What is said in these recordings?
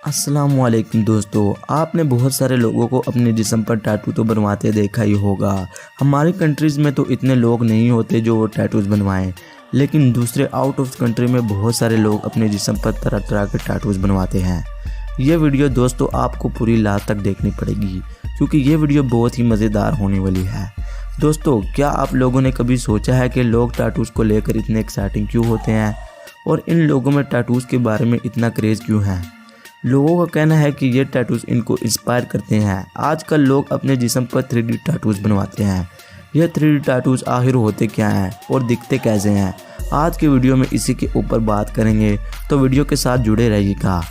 अस्सलामुअलैकुम दोस्तों, आपने बहुत सारे लोगों को अपने जिस्म पर टैटू तो बनवाते देखा ही होगा। हमारी कंट्रीज़ में तो इतने लोग नहीं होते जो वो टैटूज़ बनवाएं, लेकिन दूसरे आउट ऑफ कंट्री में बहुत सारे लोग अपने जिस्म पर तरह तरह के टैटूज़ बनवाते हैं। ये वीडियो दोस्तों आपको पूरी लास्ट तक देखनी पड़ेगी क्योंकि ये वीडियो बहुत ही मज़ेदार होने वाली है। दोस्तों, क्या आप लोगों ने कभी सोचा है कि लोग टैटूज़ को लेकर इतने एक्साइटिंग क्यों होते हैं और इन लोगों में टैटूज़ के बारे में इतना क्रेज़ क्यों है? लोगों का कहना है कि ये टैटूज़ इनको इंस्पायर करते हैं। आजकल लोग अपने जिस्म पर 3D टैटूज़ बनवाते हैं। ये 3D टैटूज़ आखिर होते क्या हैं और दिखते कैसे हैं? आज की वीडियो में इसी के ऊपर बात करेंगे, तो वीडियो के साथ जुड़े रहिएगा।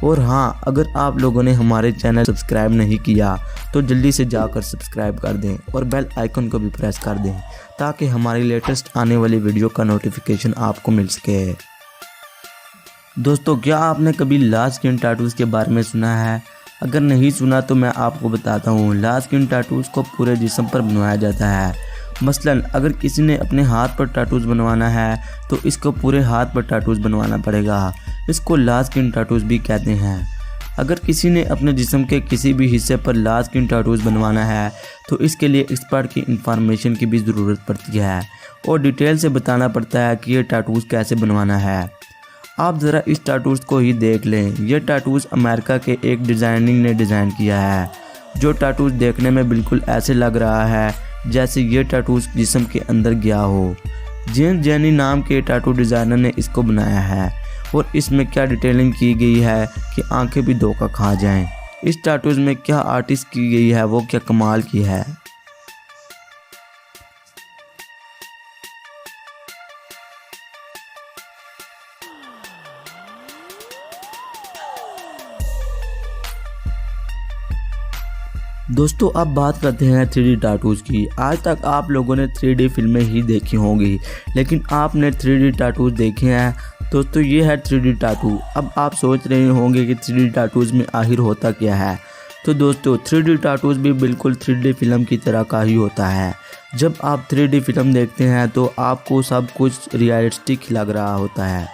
और हाँ, अगर आप लोगों ने हमारे चैनल सब्सक्राइब नहीं किया तो जल्दी से जाकर सब्सक्राइब कर दें और बेल आइकन को भी प्रेस कर दें ताकि हमारी लेटेस्ट आने वाली वीडियो का नोटिफिकेशन आपको मिल सके। दोस्तों, क्या आपने कभी लार्ज स्किन टैटूज़ के बारे में सुना है? अगर नहीं सुना तो मैं आपको बताता हूँ। लार्ज स्किन टैटूज़ को पूरे जिस्म पर बनवाया जाता है। मसलन अगर किसी ने अपने हाथ पर टैटूज़ बनवाना है तो इसको पूरे हाथ पर टैटूज़ बनवाना पड़ेगा। इसको लार्ज स्किन टैटूज़ भी कहते हैं। अगर किसी ने अपने जिस्म के किसी भी हिस्से पर लार्ज स्किन टैटूज़ बनवाना है तो इसके लिए एक्सपर्ट की इंफॉर्मेशन की भी ज़रूरत पड़ती है और डिटेल से बताना पड़ता है कि ये टैटूज़ कैसे बनवाना है। आप ज़रा इस टैटूज़ को ही देख लें। यह टैटूज़ अमेरिका के एक डिज़ाइनिंग ने डिज़ाइन किया है, जो टैटूज़ देखने में बिल्कुल ऐसे लग रहा है जैसे ये टैटूज़ जिस्म के अंदर गया हो। जेम्स जेनी नाम के टैटू डिज़ाइनर ने इसको बनाया है और इसमें क्या डिटेलिंग की गई है कि आंखें भी धोखा खा जाएं। इस टैटूज़ में क्या आर्टिस्ट की गई है वो क्या कमाल की है। दोस्तों, अब बात करते हैं 3D टैटूज़ की। आज तक आप लोगों ने 3D फिल्में ही देखी होंगी, लेकिन आपने 3D टैटूज़ देखे हैं? दोस्तों, ये है 3D टैटू। अब आप सोच रहे होंगे कि 3D टैटूज़ में आखिर होता क्या है। तो दोस्तों, 3D टैटूज़ भी बिल्कुल 3D फिल्म की तरह का ही होता है। जब आप 3D फिल्म देखते हैं तो आपको सब कुछ रियलिस्टिक लग रहा होता है।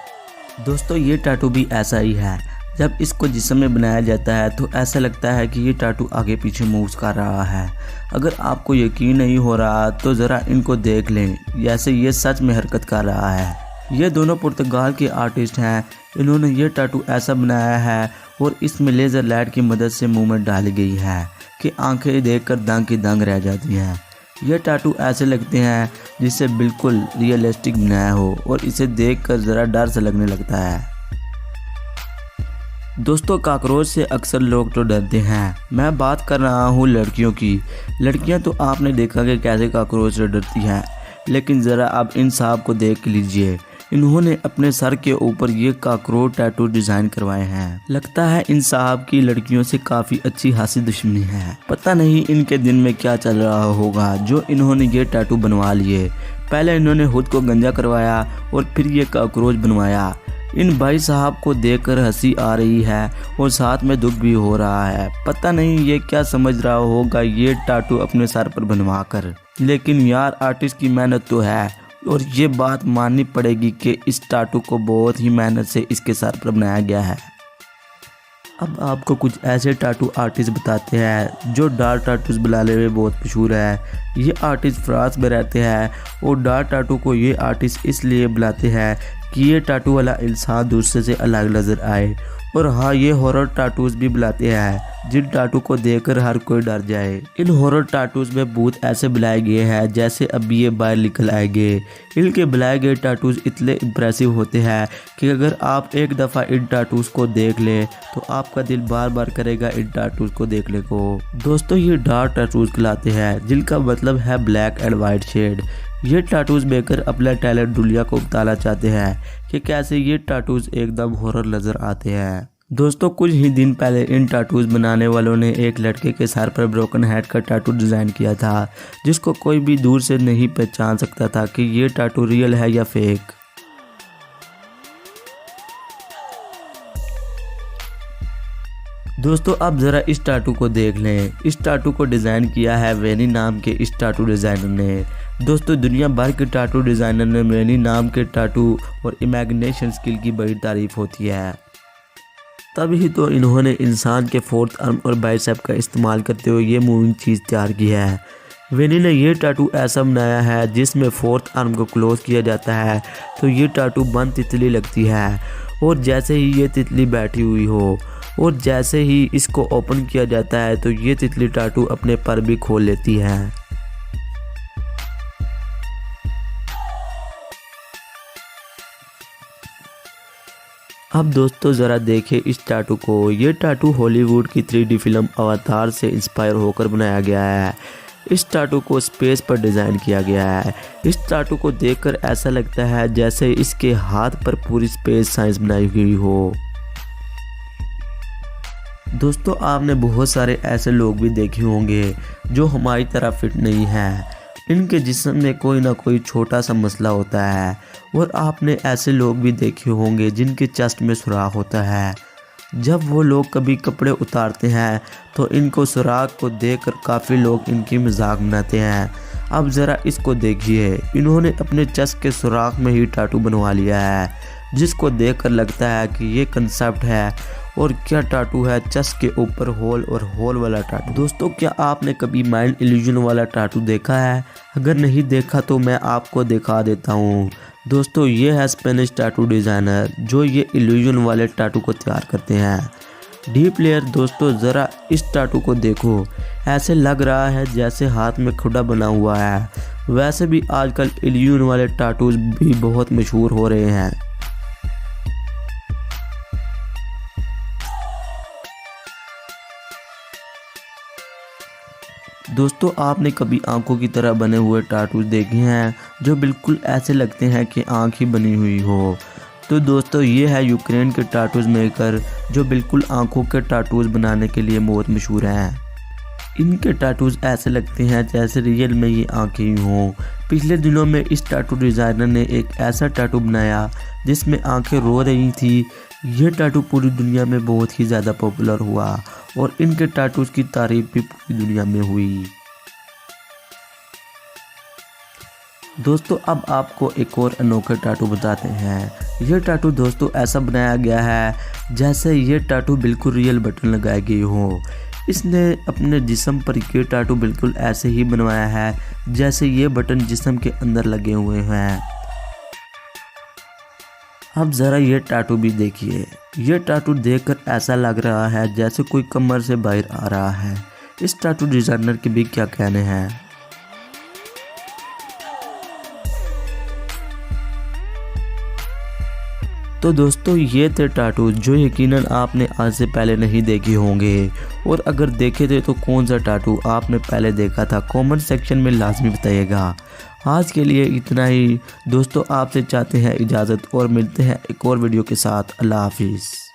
दोस्तों, ये टैटू भी ऐसा ही है। जब इसको जिस्म में बनाया जाता है तो ऐसा लगता है कि ये टैटू आगे पीछे मूव कर रहा है। अगर आपको यकीन नहीं हो रहा तो ज़रा इनको देख लें, जैसे ये सच में हरकत कर रहा है। ये दोनों पुर्तगाल के आर्टिस्ट हैं। इन्होंने ये टैटू ऐसा बनाया है और इसमें लेज़र लाइट की मदद से मूवमेंट डाली गई है कि आंखें देखकर दंग की दंग रह जाती हैं। ये टैटू ऐसे लगते हैं जिससे बिल्कुल रियलिस्टिक बनाया हो और इसे देखकर ज़रा डर से लगने लगता है। दोस्तों, काकरोच से अक्सर लोग तो डरते हैं। मैं बात कर रहा हूँ लड़कियों की। लड़कियाँ तो आपने देखा कि कैसे काकरोच से डरती हैं, लेकिन ज़रा आप इन साहब को देख लीजिए। इन्होंने अपने सर के ऊपर ये काकरोच टैटू डिज़ाइन करवाए हैं। लगता है इन साहब की लड़कियों से काफ़ी अच्छी खासी दुश्मनी है। पता नहीं इनके दिन में क्या चल रहा होगा जो इन्होंने ये टैटू बनवा लिए। पहले इन्होंने खुद को गंजा करवाया और फिर ये काकरोच बनवाया। इन भाई साहब को देखकर हंसी आ रही है और साथ में दुख भी हो रहा है। पता नहीं ये क्या समझ रहा होगा ये टैटू अपने सर पर बनवा कर। लेकिन यार, आर्टिस्ट की मेहनत तो है और ये बात माननी पड़ेगी कि इस टैटू को बहुत ही मेहनत से इसके सर पर बनाया गया है। अब आपको कुछ ऐसे टैटू आर्टिस्ट बताते हैं जो डार्क टैटूज़ बनाने में बहुत मशहूर है। ये आर्टिस्ट फ्रांस में रहते हैं और डार्क टैटू को ये आर्टिस्ट इसलिए बुलाते हैं कि ये टैटू वाला इंसान दूसरे से अलग नज़र आए। और हाँ, ये हॉरर टैटूज़ भी बुलाते हैं जिन टैटू को देखकर हर कोई डर जाए। इन हॉरर टैटूज़ में भूत ऐसे बुलाए गए हैं जैसे अभी ये बाहर निकल आएंगे। इनके बुलाए गए टैटूज़ इतने इम्प्रेसिव होते हैं कि अगर आप एक दफ़ा इन टैटूज़ को देख लें तो आपका दिल बार बार करेगा इन टैटूज़ को देखने को। दोस्तों, ये डार्क टैटूज़ कहलाते हैं जिनका मतलब है ब्लैक एंड वाइट शेड। ये टैटूज़ मेकर अपना टैलेंट दुनिया को बताना चाहते हैं कि कैसे ये टैटूज़ एकदम हॉरर नज़र आते हैं। दोस्तों, कुछ ही दिन पहले इन टैटूज़ बनाने वालों ने एक लड़के के सर पर ब्रोकन हेड का टैटू डिज़ाइन किया था, जिसको कोई भी दूर से नहीं पहचान सकता था कि ये टैटू रियल है या फेक। दोस्तों, अब ज़रा इस टैटू को देख लें। इस टैटू को डिज़ाइन किया है वेनी नाम के इस टैटू डिज़ाइनर ने। दोस्तों, दुनिया भर के टैटू डिज़ाइनर ने वेनी नाम के टैटू और इमेजिनेशन स्किल की बड़ी तारीफ होती है। तभी तो इन्होंने इंसान के फोर्थ आर्म और बाइसेप का इस्तेमाल करते हुए ये मूविंग चीज़ तैयार की है। विनी ने ये टैटू ऐसा बनाया है जिसमें फोर्थ आर्म को क्लोज किया जाता है तो ये टैटू बंद तितली लगती है, और जैसे ही ये तितली बैठी हुई हो और जैसे ही इसको ओपन किया जाता है तो ये तितली टैटू अपने पर भी खोल लेती है। अब दोस्तों ज़रा देखें इस टैटू को। ये टैटू हॉलीवुड की 3D फिल्म अवतार से इंस्पायर होकर बनाया गया है। इस टैटू को स्पेस पर डिज़ाइन किया गया है। इस टैटू को देखकर ऐसा लगता है जैसे इसके हाथ पर पूरी स्पेस साइंस बनाई हुई हो। दोस्तों आपने बहुत सारे ऐसे लोग भी देखे होंगे जो हमारी तरह फिट नहीं है। इनके जिस्म में कोई ना कोई छोटा सा मसला होता है, और आपने ऐसे लोग भी देखे होंगे जिनके चेस्ट में सुराख होता है। जब वो लोग कभी कपड़े उतारते हैं तो इनको सुराख को देखकर काफ़ी लोग इनकी मजाक बनाते हैं। अब ज़रा इसको देखिए, इन्होंने अपने चेस्ट के सुराख में ही टैटू बनवा लिया है, जिसको देखकर लगता है कि ये कंसेप्ट है। और क्या टैटू है, चेस्ट के ऊपर होल और होल वाला टैटू। दोस्तों क्या आपने कभी माइंड इल्यूजन वाला टैटू देखा है? अगर नहीं देखा तो मैं आपको दिखा देता हूँ। दोस्तों ये है स्पेनिश टैटू डिज़ाइनर जो ये इल्यूजन वाले टैटू को तैयार करते हैं। डीप लेयर दोस्तों ज़रा इस टैटू को देखो, ऐसे लग रहा है जैसे हाथ में खुदा बना हुआ है। वैसे भी आजकल इल्यूजन वाले टैटूज भी बहुत मशहूर हो रहे हैं। दोस्तों आपने कभी आंखों की तरह बने हुए टैटूज देखे हैं जो बिल्कुल ऐसे लगते हैं कि आंख ही बनी हुई हो? तो दोस्तों ये है यूक्रेन के टैटूज मेकर जो बिल्कुल आंखों के टैटूज बनाने के लिए बहुत मशहूर हैं। इनके टैटूज ऐसे लगते हैं जैसे रियल में ये आंखें ही हों। पिछले दिनों में इस टैटू डिज़ाइनर ने एक ऐसा टैटू बनाया जिसमें आंखें रो रही थी। ये टैटू पूरी दुनिया में बहुत ही ज़्यादा पॉपुलर हुआ और इनके टैटूज की तारीफ भी पूरी दुनिया में हुई। दोस्तों अब आपको एक और अनोखे टैटू बताते हैं। ये टैटू दोस्तों ऐसा बनाया गया है जैसे ये टैटू बिल्कुल रियल बटन लगाए गए हो। इसने अपने जिस्म पर ये टैटू बिल्कुल ऐसे ही बनवाया है जैसे ये बटन जिस्म के अंदर लगे हुए हैं। अब ज़रा ये टैटू भी देखिए। ये टैटू देखकर ऐसा लग रहा है जैसे कोई कमर से बाहर आ रहा है। इस टैटू डिज़ाइनर के भी क्या कहने हैं। तो दोस्तों ये थे टैटू जो यकीनन आपने आज से पहले नहीं देखे होंगे, और अगर देखे थे तो कौन सा टैटू आपने पहले देखा था कमेंट सेक्शन में लाजमी बताइएगा। आज के लिए इतना ही दोस्तों, आपसे चाहते हैं इजाज़त और मिलते हैं एक और वीडियो के साथ। अल्लाह हाफिज़।